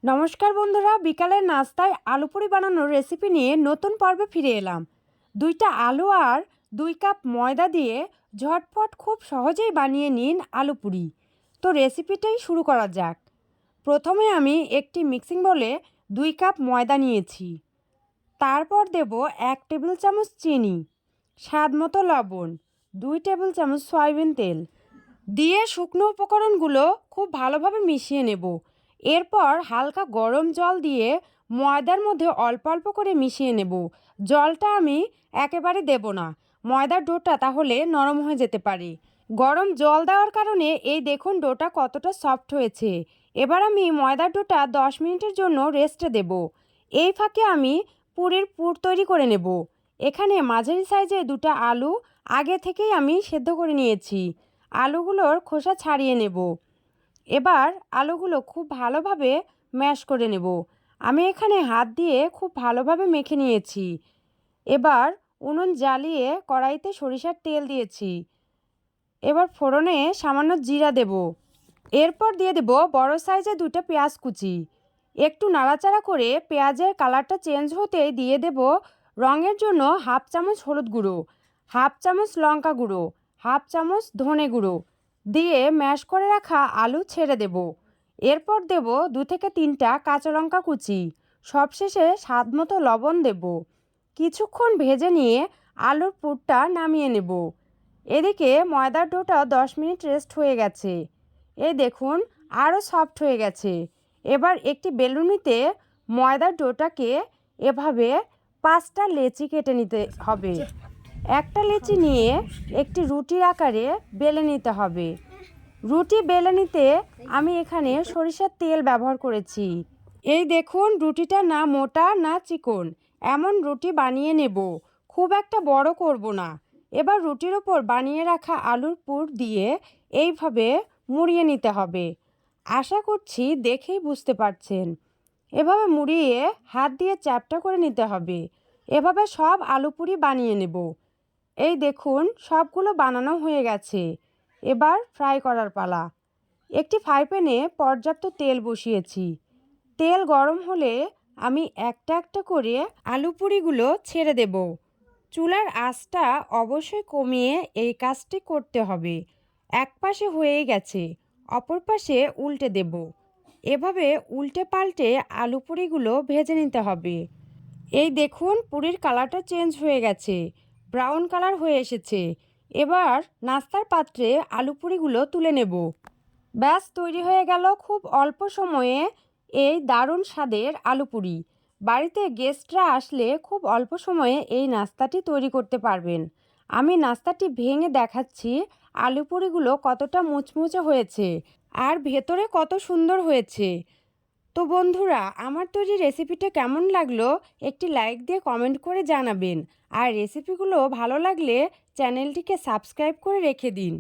নমস্কার বন্ধুরা, বিকালের নাস্তায় আলু পুরি বানানোর রেসিপি নিয়ে নতুন পর্বে ফিরে এলাম। 2টা আলু আর 2 কাপ ময়দা দিয়ে ঝটপট খুব সহজেই বানিয়ে নিন আলু পুরি। তো রেসিপিটাই শুরু করা যাক। প্রথমে আমি একটি মিক্সিং বোলে 2 কাপ ময়দা নিয়েছি। তারপর দেব 1 টেবিল চামচ চিনি, স্বাদ মতো লবণ, 2 টেবিল চামচ সয়াবিন তেল দিয়ে শুকনো উপকরণগুলো খুব ভালোভাবে মিশিয়ে নেব। এরপর হালকা গরম জল দিয়ে ময়দার মধ্যে অল্প অল্প করে মিশিয়ে নেব। জলটা আমি একেবারে দেব না, ময়দার ডোটা তাহলে নরম হয়ে যেতে পারে। গরম জল দেওয়ার কারণে এই দেখুন ডোটা কতটা সফট হয়েছে। এবার আমি ময়দার ডোটা 10 মিনিটের জন্য রেস্টে দেব। এই ফাঁকে আমি পুরের পুর তৈরি করে নেব। এখানে মাঝারি সাইজের 2টা আলু আগে থেকেই আমি সেদ্ধ করে নিয়েছি। আলুগুলোর খোসা ছাড়িয়ে নেব। এবার আলুগুলো খুব ভালোভাবে ম্যাশ করে নেব। আমি এখানে হাত দিয়ে খুব ভালোভাবে মেখে নিয়েছি। এবার উনুন জ্বালিয়ে কড়াইতে সরিষার তেল দিয়েছি। এবার ফোড়নে সামান্য জিরা দেব। এরপর দিয়ে দেব বড় সাইজের 2টা পেঁয়াজ কুচি। একটু নাড়াচাড়া করে পেঁয়াজের কালারটা চেঞ্জ হতেই দিয়ে দেব রঙের জন্য হাফ চামচ হলুদ গুঁড়ো, হাফ চামচ লঙ্কা গুঁড়ো, হাফ চামচ ধনে গুঁড়ো দিয়ে ম্যাশ করে রাখা আলু ছেড়ে দেব। এরপর দেব 2 থেকে 3টা কাঁচা লঙ্কা কুচি। সবশেষে স্বাদ মতো লবণ দেব। কিছুক্ষণ ভেজে নিয়ে আলুর পুরটা নামিয়ে নেব। এদিকে ময়দার ডোটা 10 মিনিট রেস্ট হয়ে গেছে। এই দেখুন আরও সফট হয়ে গেছে। এবার একটি বেলুনিতে ময়দার ডোটাকে এভাবে 5টা লেচি কেটে নিতে হবে। একটা লেচি নিয়ে একটি রুটির আকারে বেলে নিতে হবে। রুটি বেলে নিতে আমি এখানে সরিষার তেল ব্যবহার করেছি। এই দেখুন রুটিটা না মোটা না চিকন, এমন রুটি বানিয়ে নেব। খুব একটা বড় করব না। এবার রুটির ওপর বানিয়ে রাখা আলুর পুর দিয়ে এইভাবে মুড়িয়ে নিতে হবে। আশা করছি দেখেই বুঝতে পারছেন। এভাবে মুড়িয়ে হাত দিয়ে চ্যাপ্টা করে নিতে হবে। এভাবে সব আলু পুরি বানিয়ে নেব। এই দেখুন সবগুলো বানানো হয়ে গেছে। এবার ফ্রাই করার পালা। একটি ফ্রাই প্যানে পর্যাপ্ত তেল বসিয়েছি। তেল গরম হলে আমি একটা একটা করে আলু পুরিগুলো ছেড়ে দেব। চুলার আঁচটা অবশ্যই কমিয়ে এই কাজটি করতে হবে। এক পাশে হয়ে গেছে, অপর পাশে উল্টে দেব। এভাবে উল্টে পাল্টে আলু পুরিগুলো ভেজে নিতে হবে। এই দেখুন পুরির কালারটা চেঞ্জ হয়ে গেছে, ব্রাউন কালার হয়ে এসেছে। এবার নাস্তার পাত্রে আলু পুরিগুলো তুলে নেব। ব্যাস তৈরি হয়ে গেল খুব অল্প সময়ে এই দারুণ স্বাদের আলু পুরি। বাড়িতে গেস্টরা আসলে খুব অল্প সময়ে এই নাস্তাটি তৈরি করতে পারবেন। আমি নাস্তাটি ভেঙে দেখাচ্ছি আলু পুরিগুলো কতটা মুচমুচে হয়েছে আর ভেতরে কত সুন্দর হয়েছে। তো বন্ধুরা, আমার তৈরি রেসিপিটা কেমন লাগলো একটি লাইক দিয়ে কমেন্ট করে জানাবেন। আর রেসিপিগুলো ভালো লাগলে চ্যানেলটিকে সাবস্ক্রাইব করে রেখে দিন।